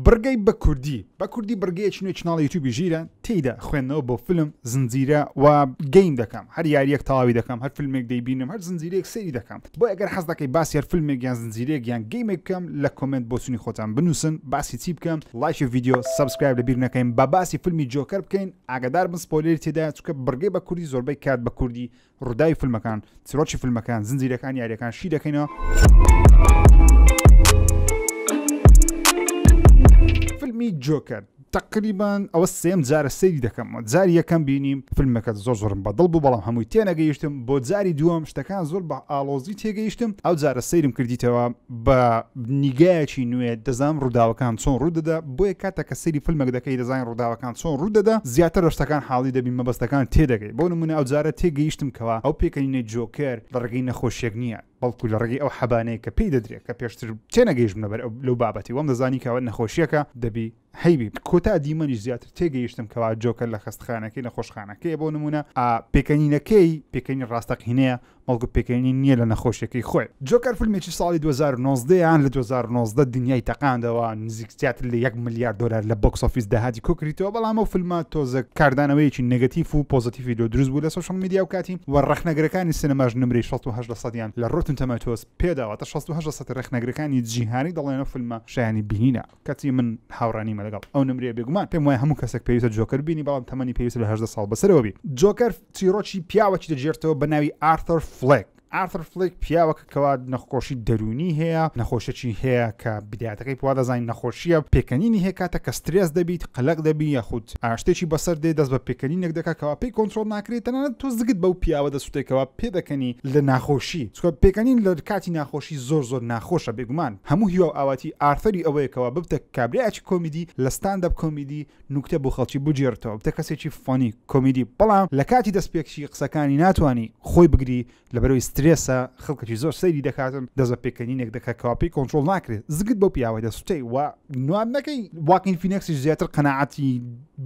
بڕگەی بە کوردی بڕگەیەکی نوێ چناڵی یوتیوبی ژیرە تێیدا خوێندنەوە بۆ فیلم زنجیرە و گەیم دەکەم هەر یاریەک تەواوی دەکەم هەر فیلمێک دەیبینم هەر زنجیرەیەک سەیری دەکەم بۆ ئەگەر حەز دەکەی باسی هەر فیلمێک یان زنجیرەیەک یان گەیمێک بکەم لە کۆمنت بۆ سونی خۆتان بنووسن باسی چی بکەم لایکی ڤیدیۆ سابسکرایب لەبیر نەکەین بە باسی فیلمی جۆکەر بکەین ئاگادار بن سپۆیلەری تێدا چونکە بڕگەی بە کوردی زۆربەی کات بە کوردی ڕووداوی فیلمەکان چیرۆکی فیلمەکان زنجیرەکان یاریەکان شی دەکەینەوە فیلمی جۆکەر تقریبا ئەوە سێم جارە سەیری دەکەم جاری یەکەم بینیم فیلمەکە زۆرم بەدڵ بوو بەڵام هەمووی تێنەگەیشتم بۆ جاری دووەم شتەکان زۆر بە ئاڵۆزی تێگەیشتم ئەو جارە سەیرم کردیتەوە بە نیگایەکی نوێ دەزانم ڕووداوەکان چۆن ڕوودەدا بۆیە کاتە کە سەیری فیلمێک دەکەی دەزانین ڕووداوەکان چۆن ڕوودەدا زیاتر لە شتەکان حاڵی دەبین مەبەستەکان تێدەگەی بۆ نمونە ئەو جارە تێگەیشتم کەوا ئەو پێکەنینەی جۆکەر لە ڕێگەی نەخۆشیێک نییە بەڵکو لە ڕێگەی ئەو حەبانەیە کە پێی دەدرێت کە پێشتر تێنەگەیشتم لەبەر لەو بابەتی وەم دەزانی کەەوە نەخۆشیەکە دەبی هەیبی کۆتا دیمەنیش زیاتر تێگەیشتم کەوا جۆکەر لە خەستخانەکەی نەخۆشخانەکەی بۆ نمونە پێکەنینەکەی ڕاستەقینەیە مەڵگو پێکەنی نییە لە نەخۆشیەکەی خۆی جۆکەر فیلمێکی ساڵی 2019 یان لە 2019 دنیای تەقاندەوە نزیک زیاتر لە 1 ملیار دلار لە بۆکس ئۆفیس داهاتی کۆکریتەوە بەڵام ئەو فیلمە تۆزە کاردانەوەیکی نێگەتیڤ و پۆزیتیڤی لۆ دروست بوو لە سۆشیال میدیا و کاتی و ڕەخنەگرەکانی سینەماژ نمرەی 68% لە ڕۆتن تەماتۆس پێداوە تا 68% ڕەخنەگرەکانی جیهانی دەڵێنەوە فیلمە شایانی بینینە کاتی من هاوڕانیمە لەگەڵ ئەو نمرەیە بێگومان پێم وایە هەموو کەسێک پێویستە جۆکەر بینی بەڵام تەمەنی پێویستە لە 18 ساڵ بەسەرەوە بی جۆکەر چیرۆکی پیاوەکی دەجێرتەوە بە ناوی ئارتەر فلێک ئارتر فلێک پیاوەکە کەوا نەخۆشی دەرونی هەیە نەخۆشیی هەیە کە بدایەتەکەی پوا دەزانین نەخۆشیە پێکەنینی هەیە کاتە کە سترێس دەبیت قەلق دەبی یاخود شتێکی بەسەر دێ دەست بە پێکەنینێک دەکەکەوە پێی کۆنتترۆل ناکرێت تەنانەت تۆ زگت بەو پیاوە دەسووتێکەوە پێ دەکەنی لە ناخۆشی چکە پێکەنین لە کاتی ناخۆشی زۆر ناخۆشە بێگومان هەموو هیوا ئاواتی ئارتەری ئەوەیەکەوە ببتە کابراایکی کۆمیدی لە ستاندەپ کۆمیدی نوکتە بۆ خەڵکی بجێرتەوە بتە کەسێکی فۆنی کۆمیدی بەڵام لە کاتی دەستپێکشی قسەکانی ناتوانانی خۆی بگری لەبەرەوەی سترێسە خەڵکەی زۆر سەیری دەکاتن دەست بە پێکەنینێک دەکات کاپی کۆنتترۆل ناکرێت زگت بەو پیاوە دەسوتەی و نوان نەکەی واقعین فینەکسی زیاتر قەناعەتی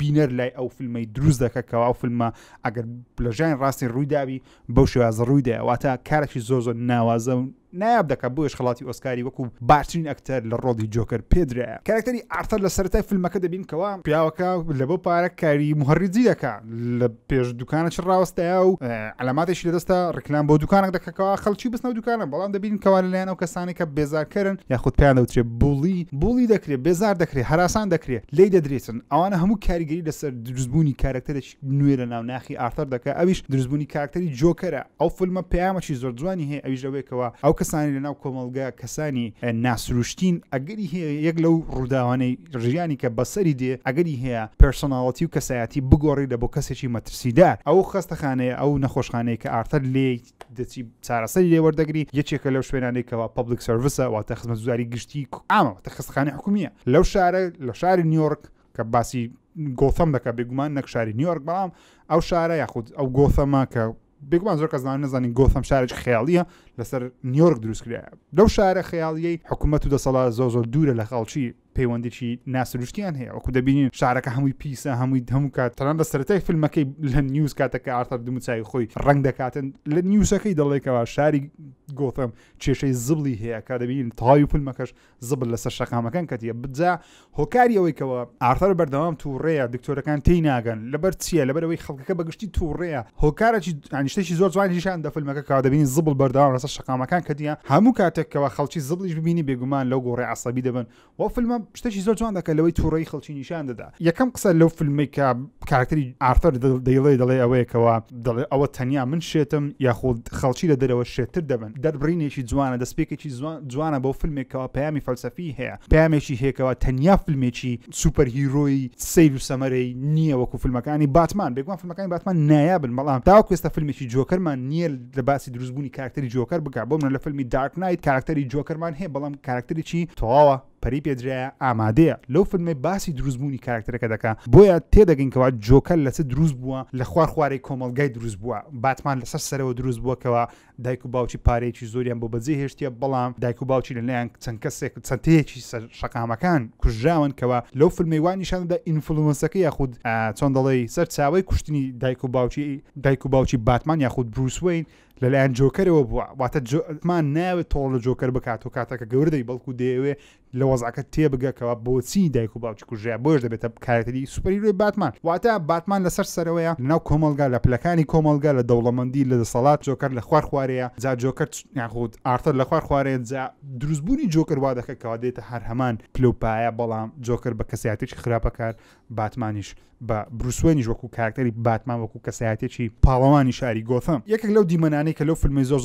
بینەر لای ئەو فیلمەی دروست دەکەکەەوە ئەو فیلمە ئەگەر لە ژیان ڕاستی ڕوویداوی بەو شێوازە ڕوویدا واتە کارێکی زۆر ناوازە و نایاب دەکات بۆش خڵاتی ئۆسکاری وەکو باشترین ئەکتەر لە ڕۆڵی جۆکەر پێدرایە کارکتەری ئارتەر لە سەرەتای فیلمەکە دەبین کەوا پیاوەکە لە بۆ پارە کاری موهڕیجی دەکات لە پێش دوکانە ڕاوەستەیە و علاماتێکی لەدەستە ڕکلام بۆ دوکانێک دەکەکەەوە خەڵکی بستنەوە دوکانە بەڵام دەبین کەوا لەلایەن ئەو کەسانی کە بێزارکەرن یاخود پێیان دەوترێت بوڵی دەکرێت بێزار دەکرێت هەراسان دەکرێت لی دەدرێتن ئەوانە هەموو کاریگەری لەسەر دروستبوونی کارکتەرێکی نوێ لە ناوناخی ئارتەر دەکات ئەویش دروستبوونی کارکتەری جۆکەرە ئەو فیلمە پەیامێکی زۆر جوانی هەیە ئەویش لەوەیەکەوە ئەو کەسانی لەناو کۆمەڵگا کەسانی ناسروشتین ئەگەری هەیە یەک لەو ڕووداوانەی ژیانی کە بەسەری دێ ئەگەری هەیە پرسۆناڵەتی و کەسایەتی بگۆڕی لە بۆ کەسێکی مەترسیدار ئەو خەستەخانەیە ئەو نەخۆشخانەیە کە ئارتەر لێ دەچی چارەسەری لێ وەردەگری یەکێکە لەو شوێنانێکەوە پبلیک سەرویسە واتە خزمەتگوزاری گشتی ئامە تە خەستەخانەی حکومیە لەو شارە لە شاری نیویۆرک کە باسی گۆثەم دەکات بێگومان نەک شاری نیویۆرک بەڵام ئەو شارە یاخود ئەو گۆثەمە کە بێگومان زۆر کەس نەزانین گۆثەم شارێکی خەیاڵیە لەسەر نیویۆرک دروستکرایە لەو شارە خەیاڵیەی حکوومەت و دەسەڵات زۆر دوورە لە خەڵکی پەیوەندێکی ناسروشتیان هەیە وەکو دەبینین شارەکە هەمووی پیسە هەموو کات تەنان لە سەرەتای فیلمەکەی لە نیوز کاتەکە ئارتەر دوومچای خۆی ڕنگ دەکاتن لە نیوسەکەی دەڵێکەوە شاری گۆثەم کێشەی زبڵی هەیە کا دەبینین تاوی فیلمەکەش زبل لەسەر شەقامەکان کەتیە بجا هۆکاری ئەوەیەکەوە ئارتەر بەردەوام تووڕێە دکتۆرەکان تێی ناگەن لەبەر چییە لەبەرەوەی خەڵکەکە بەگشتی تووڕێە هۆکارێکی ئەنیشتێکی زۆر جوانیشان دە فیلمەکە کا دەبینین زبل بەردەوام لەسەر شەقامەکان کەتیە هەموو کاتێکەوە خەڵکی زبلیش ببینی بێگومان لەو گۆڕی عەسەبی دەبن و فیلمە شتێکی زۆر جوان دەکە لەوەی تووڕەی خەڵکی نیشان دەدا یەکەم قسە لەو فیلمی کە کارکتەری ئارتەر دەڵێ ئەوەیەکەوە دەڵێ ئەوە تەنیا من شێتم یاخود خەڵکی لە دەرەوە شێتر دەبن دەربڕینێکی جوانە دەستپێکێکی جوانە بۆ فیلمێکەوە پەیامی فەلسەفی هەیە پەیامێکی هەیەکەوە تەنیا فیلمێکی سوپەر هیرۆی سیر و سەمەرەی نییە وەکو فیلمەکانی باتمان بێگومان فیلمەکانی باتمان نایابن بەڵام تاوەکو ئێستا فیلمێکی جۆکەرمان نییە لە باسی دروستبوونی کارکتەری جۆکەر بکات بۆ من لە فیلمی دارک نایت کارکتەری جۆکەرمان هەیە بەڵام کارکتەرێکی تەواوە پەری پێدرایە ئامادەیە لەو فیلمێ باسی دروستبوونی کارکتەرەکە دەکات بۆیە تێدەگەینکەوە جۆکەر لەچ دروست بووە لە خوارخوارەی کۆمەڵگای دروست بووە باتمان لەسەر سەرەوە دروست بووەکەوە دایک و باوکی پارەیەکی زۆریان بۆ بەجێ هێشتە بەڵام دایک و باوکی لەلایەن چەند کەسێک چەندەیەکی شەقامەکان کوژراون کەوە لەو فیلمی وانیشاندا ئینفلوئنسەکە یاخود چۆن دەڵێ سەر چاوەی کوشتنی دایک و باوکی باتمان یاخود بروس وین لەلایەن جۆکەرەوە بووە واتە مان ناوێت تۆڵ لە جۆکەر بکات و کاتەکە گەوردەی بەڵکو دەیەوێ لە وەزعەکە تێبگەکەوە بۆچی دایک و باوکی کوژێ بۆش دەبێتە کارەکەری سوپەرهیرۆی باتمان واتە باتمان لەسەر سەرەوەیە لەناو کۆمەلگا لە پلەکانی کۆمەلگا لە دەوڵەمەندی لە دەسەڵات جۆکەر لە خوار خوارەیە جا جۆکەر یاخود ئارتەر لە خوار خوارەیە جا دروستبوونی جۆکەر وا دەکە کەوا دێتە هەر هەمان پلەپایە بەڵام جۆکەر بە کەسایەتێکی خراپەکار باتمانیش بە بروسوێنیش وەکو کارکتەری باتمان وەکو کەسایەتێکی پاڵەوانی شاری گۆثەم یەکێک لەو دیمەنانەی کە لەو فیلمی زۆر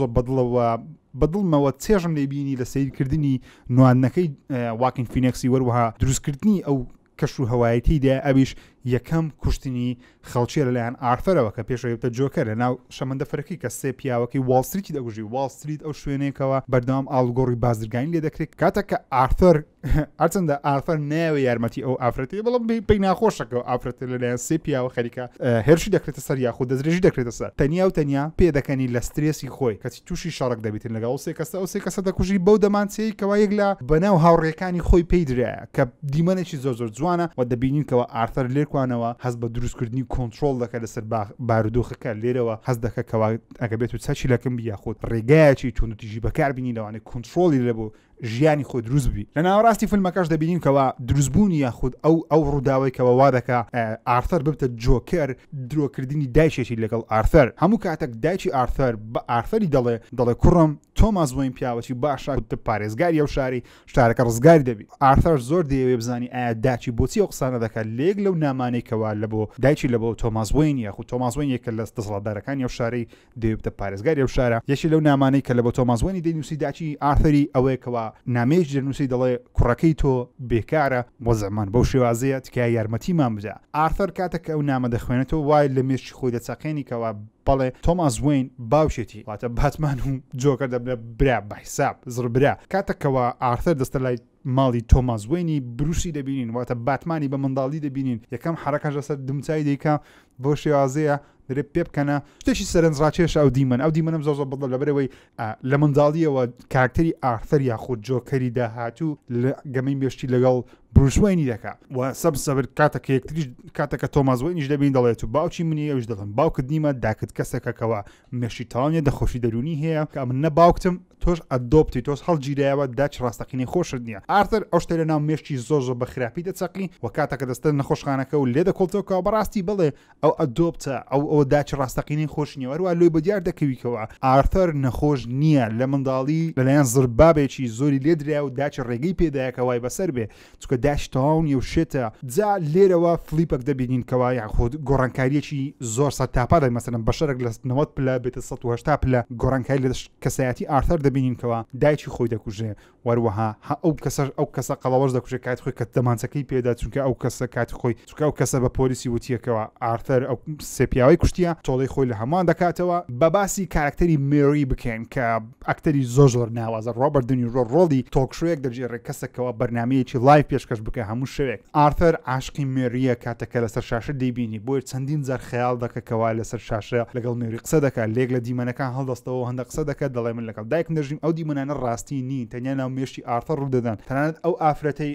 بەدڵمەوە چێژم لێبینی لە سیرکردنی نوانەکەی واکین فینێکسی وەروەها دروستکردنی ئەو کەش و هەوایەتیدا ئەویش یەکەم کوشتنی خەڵکیە لەلایەن ئارتەرەوە کە پێشەوەتە جۆکەر لە ناو شەمەندە فەرەکی کە سێ پیاوەکەی واڵستریتی دەگوژی واڵستریت ئەو شوێنێکەوە بەردەوام ئاڵگۆڕی بازرگانی لێ دەکرێت کاتە کە ئارتەر هەرچەندە ئارتەر ناوێ یارمەتی ئەو ئافرەتی بەڵام پێی ناخۆشەکە ئافرەتە لەلایەن سێ پیاوە خەریکە هێرشی دەکرێتە سەر یاخود دەستدرێژی دەکرێتە سەر تەنیا و تەنیا پێ دەکەنی لە سترێسی خۆی کەچی تووشی شەڕک دەبێتن لەگەڵ سێ کەسە ئەو سێ کەسە دەکوژی بەو دەمانچەی کەوا یەک لە بەناو هاوڕێکانی خۆی پێیدرایە کە دیمەنێکی زۆر جوانە و دەبینین کەەوە ئارتەر لێرکوانەوە هەست بە دروستکردنی کۆنتترۆل دەکە لەسەر بارودۆخەکە لێرەوە هەست دەکە کەوا ئەگە بێت و چاچی لەکەم بیاخۆت ڕێگایەکی تونوتیژی بەکاربینی لەوانێت کۆنتترۆلی لەبوو ژیانی خۆ دروست بی لە ناوەڕاستی فیلمەکەش دەبینین کەەوە دروستبوونی یاخود ئەو ڕووداوی کەەوە وا دەکە ئارتەر ببتە جۆکەر درۆکردنی دایشێکی لەگەڵ ئارتەر هەموو کاتێک دایکی ئارتەر بە ئارتەری دەڵێ کوڕم تۆماس وین پیاوەی باشە پارێزگاری ئەو شارەکە ڕزگاری دەبی ئارتەر زۆر دەیەوێ بزانی ئایا داچی بۆچی ئەو قسانە دەکات لێک لەو نامانەی کەوا لە بۆ دایکی لە بۆ تۆماس وین یاخود تۆماس وین یەکە لە دەسەڵاتدارەکانی ئەو شارەی دەبێتە پارێزگاری ئەو شارە یەکی لەو نامانەی کە لە بۆ تۆماس وینی دەنووسی داچی ئارتەری ئەوەیەکەوە نامێژ دەنووسی دەڵێ کوڕەکەی تۆ بێکارە بۆ زەمان بەو شێوازەیە تکای یارمەتیمان بدە ئارتەر کاتێک ئەو نامە دەخوێنێتەوە وای لە مێشی خۆی دەچەقێنی کەوا بەڵێ تۆماس وین باوشێتی واتە باتمان و جۆکەر دەبنە برا بەحساب زڕبرا کاتێکەوە ئارتەر دەستە لای ماڵی تۆماس وینی بروسی دەبینین واتە باتمانی بە منداڵی دەبینین یەکەم حرەکەش لەسەر دمچای دەیکا بۆ شێوازەیە دەرێ پێ بکەنە شتێکی سەرنجڕاکێش ئەو ئەو دیمەنم زۆر بەدڵ لەبەرەوەی لە منداڵیەوە کارکتەری ئارتەر یاخود جۆکەری داهاتوو لە گەمەی مێشتی لەگەڵ بروسوێنی دەکا و سەبر کاتەکە یەکتریش کاتەکە تۆماس وینیش دەبین دەڵێت و باوکی منی ئەوش دەڵم باوکت نیمە داکت کەسێکەکەوە مێشتی تاوانێ دەخۆشی دەرونی هەیە کە من نە باوکتم تۆش ئەدۆپتی تۆس هەڵگیرایەوە داچ ڕاستەقینی خۆشت نییە ئارتەر ئەو شتێ لە ناو مێشتی زۆر بە خراپی دەچەقی و کاتەکە دەستە نەخۆشخانەکە و لێ دەکۆڵتەوە بەڕاستی بڵێ ئەو ئەدۆپتە ئەو داچ ڕاستەقینی خۆش نییە وەروە لۆی بەدیار دەکەویکەوە ئارتەر نەخۆش نییە لە منداڵی لەلایەن زربابێکی زۆری لێ درا و داچ ڕێگەی پێدایەکەوای بەسەر بێ چکە داش تاونی و شێتە جا لێرەوە فلیپەک دەبینین کەوا یاخود گۆڕانکاریەکی زۆر سە تاپادای مەسەن بەشەرێک لە 90 پلە بێتە 180 پلە گۆڕانکاری لە کەسایەتی ئارتەر دەبینین کەوا دایکی خۆی دەکوژێ وەروەها ئەو کەسە قەڵەوەش دەکوژێت کات خۆی کە دەمانچەکەی پێدا چونکە ئەو کەسە کاتی خۆی چونکە ئەو کەسە بە پۆلیسی وتیەکەوە ئارتەر ئەو سێپیاوەی کوشتیە تۆڵی خۆی لە هەمان دەکاتەوە بە باسی کارکتەری مێری بکەین کە ئەکتەری زۆر ناوازە ڕۆبەرت دنیرۆ ڕۆڵی تۆکشوەیەک دەجێڕێ کەسێکەوە بەرنمەیەکی لایڤ پێشکەش بکە هەموو شوێک ئارتەر عاشقی مێریە کاتەکە لەسەر شاشە دەیبینی بۆی چەندین جار خەیاڵ دەکەکەوا لەسەر شاشە لەگەڵ مێری قسە دەکات لێک لە دیمەنەکان هەڵدەستەوە هەندە قسە دەکات دەڵێ من لەگەڵ دایکم دەژیم ئەو دیمەنانە ڕاستی نین تەنیا ناو مێشتی ئارتەر ڕوودەدەن تەنانەت ئەو ئافرەتە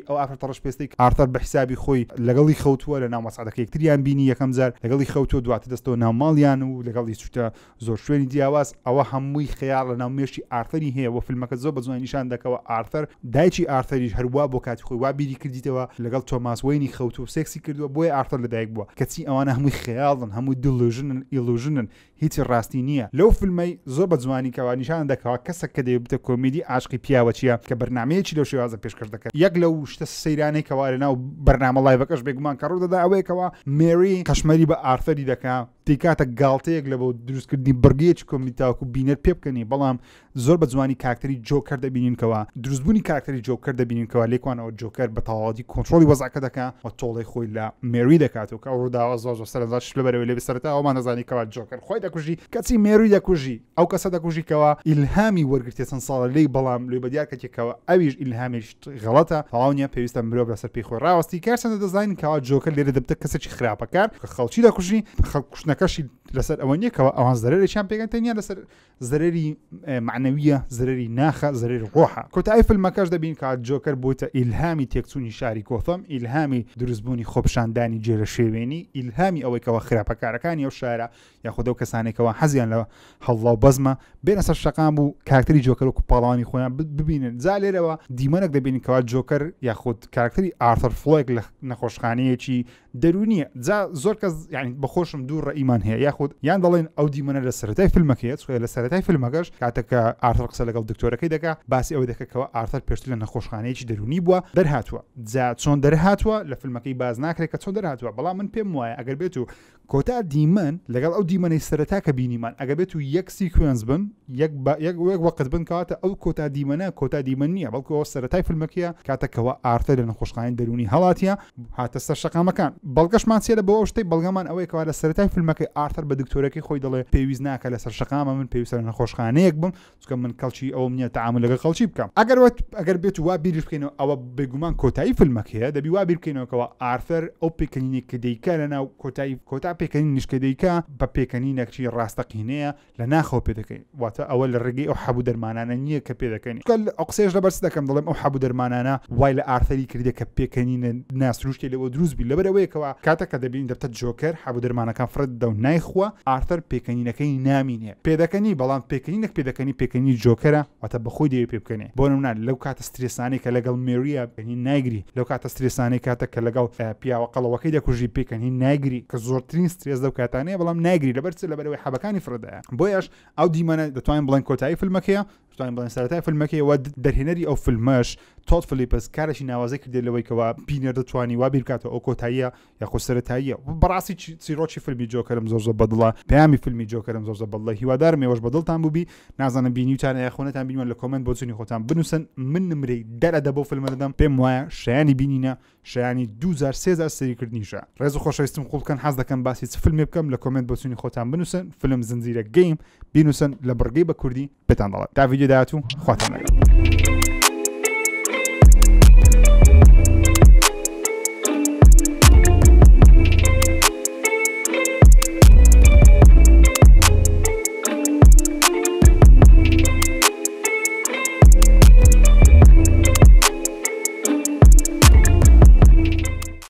ڕەشپێستەی ئارتەر بە حسابی خۆی لەگەڵی خەوتووە لە ناو مەسعەدەکە یەکتریان بینی یەکەم جار لەگەڵی خەوتووە دواتە دەستەوە ناو ماڵیان و لەگەڵی چوتە زۆر شوێنی دیاواز ئەوە هەمووی خەیاڵ لە ناو مێشتی ئارتەری هەیە و فیلمەکە زۆر بە جوان نیشان دەکەوە ئارتەر دایکی ئارتەریش هەروە بۆ کاتی خۆی وا بیری کردیتەوە لەگەڵ تۆماس وینی خەوتوو سێکسی کردووە بۆیە ئارتەر لەدایک بووە کەچی ئەوانە هەمووی خەیاڵن هەمووی دڵژنن ئیلوژنن هیچی ڕاستی نییە لەو فیلمەی زۆر بە جوانی کەوا نیشان دەکەوە کەسێک کە دەبێتە کۆمیدی عاشقی پیاوەچیە کە بەرنمەیەکی لەو شێوازە پێشکەش دەکات یەک لەو شتە سەیرانەی کەوا لەناو بەرنامە لایڤەکەش بێگومان کە ڕوودەدا ئەوەیەکەوە مێری قەشمەری بە ئارتەری دەکات دیکاتە گاڵتەیەک لە بۆ دروستکردنی بڕگەیەکی کۆمیتاوەکو بینەر پێ بکەنی بەڵام زۆر بە جوانی کاکتەری جۆکەر دەبینینکەوە دروستبوونی کاکتەری جۆکەر دەبینینکەوە لێکوانەوە جۆکەر بە تەواوەتی کۆنتترۆلی وەزعەکە دەکات و تۆڵی خۆی لە مێری دەکاتەوە کە ڕووداوە زۆر سەرنجاش لەبەرەوەی لێ بەسەرەتا ئەومان نەزانیکەوە جۆکەر خۆی دەکوژی کەچی مێری دەکوژی ئەو کەسە دەکوژیکەوە ئیلهامی وەرگرتێ چەند ساڵە لێی بەڵام لێ بەدیار کەکێکەوە ئەویش ئیلهامیش غەڵەتە تەواو پێویستە مرۆڤ لەسەر پێی خۆی ڕاوەستی کارچەندە دەزانین کەوا جۆکەر لێرە دەبتە کەسێکی خراپەکار کە خەڵکی دەکوژی خەڵک کوشتنە فیلمەکەشی لەسەر ئەوە نییەکەوە ئەوان زەرێکیان پێگەن تەنیا لەسەر زەرری معنەویە زەرری ناخە زەرری ڕۆحە کۆتایی فیلمەکەش دەبین کات جۆکەر بۆتە ئیلهامی تێکچوونی شاری کۆثەم ئیلهامی دروستبوونی خۆپشاندانی جێرە شێوێنی ئیلهامی ئەوەیەوە خراپەکارەکانی ئەو شارە یاخود ئەو کەسانێکەوە حەزیان لە هەڵڵا و بەزمە بێنە سەر شەقام و کارکتەری جۆکەر و کوپاڵانی خۆیان ببینن جا لێرەوە دیمەنێک دەبینین کەوا جۆکەر یاخود کارکتەری ئارتر فلۆیک لە نەخۆشخانەیەکی دەرونیە جا زۆر کەس یعنی بەخۆشم دوو ڕئیمان هەیە یاخود یان دەڵێن ئەو دیمەنە لە سەرەتای فیلمەکەیە چۆ لە سەرەتای فیلمەکەش کاتێککە ئارتر قسە لەگەڵ دکتۆرەکەی دەکا باسی ئەوە دەکەکەوە ئارتر پێشتر لە نەخۆشخانەیەکی دەرونی بووە دەرهاتووە جا چۆن دەرهاتووە لە فیلمەکەی باز ناکرێت کە چۆن دەرهاتووە بەڵام من پێم وایە ئەگەر بێت و کۆتا دیمەن لەگەڵ ئەو دیمەنەی سەرەتا کە بینیمان ئەگە بێت و یەک سیکوێنس بن یەک وەقت بن کاتە ئەو کۆتا دیمەنە کۆتا دیمەن نییە بەڵکو ئەو سەرەتای فیلمەکەیە کاتەکەوە ئارتر لە نەخۆشخانەی دەرونی هەڵاتیە هاتە سەر شەقامەکان بەڵگەشمان چێرە بۆ ئەو شتەی بەڵگەمان ئەوەیە کەوا لە سەرەتای فیلمەکەی ئارتر بە دکتۆرەکەی خۆی دەڵێ پێویست ناکە لەسەر شەقامە من پێویستە لە نەخۆشخانەیەک بم چکە من کەڵکی ئەوم نییە تەعامل لەگەڵ خەڵکی بکەم ئەگەر بێت وا بیر بکەینەوە ئەوە بێگومان کۆتایی فیلمەکەیە دەبی وا بیر بکەینەوەکەوە ئارتر ئەو پێکەنینی کە دەیکا لەناو کۆتا پێکەنین نیشکە دەیکا بە پێکەنینێکی ڕاستەقینەیە لە ناخەوە پێ دەکەین واتە ئەوە لە ڕێگەی ئەو حەبوو دەرمانانە نییە کە پێ دەکەین ئەو قسەیەش لەبەرس دەکەم دەڵێم ئەو حەبوو دەرمانانە وای لە ئارتەری کردێ کە پێکەنینە ناسروشتی لەوە دروست بی لەبەرەوەیەکەوە کاتێککە دەبین دەبتە جۆکەر حەبوو دەرمانەکان فرد دە و نایخوا ئارتر پێکەنینەکەی نامینێ پێدەکەنی بەڵام پێکەنینێک پێکەنی جۆکەرە واتە بەخۆی دەوێت پێ بکەنێ بۆ نمونە لەو کاتە سترێسانی کە لەگەڵ مێریە پێکەنی نایگری لەو کاتە سترێسانی کاتە کە لەگەڵ پیاوە قەڵەوەکەی دەکوژی پێکەنی نایگری کە زۆرترین سترێس دەو کاتانەیە بەڵام نایگری لەبەرەوەی حەبەکانی فردایە بۆیش ئەو دیمەنە دەتوانین بڵێن کۆتایی فیلمەکەیە دەتوانین بڵێن سەرەتای فیلمەکەیەوە دەرهێنەری ئەو فیلمەش تۆت فلیپس کارێکی ناوازەی کردێ لەوەی کەوا بینەر دەتوانی وا بیر بکاتەوە ئەو کۆتاییە یاخۆ سەرەتاییە بەڕاستی چیرۆکی فیلمی جۆکەرم زۆر بەدڵە پەیامی فیلمی جۆکەرم زۆر بەدڵە هیوادارم ئێوەش بەدڵتان بووبی نازانم بینیوتان یاخۆنەتان بینوە لە کۆمنت بۆ چونی خۆتان بنووسن من نمرەی دەرەدە بۆ فیلمە دەدەم پێم وایە شایانی بینینە شایانی 2000 سەریکردنیشە ڕێز و خۆشەویستم قوڵکەن حەز دەکەم باسی چ فیلمی بکەم لە کۆمنت بۆ چونی خۆتان بنووسن فیلم زنجیرە گەیم بینووسن لە بڕگەی بە کوردی پێتان دەڵێت تا ڤیدیۆ داهاتوو خواتان لەگەڵ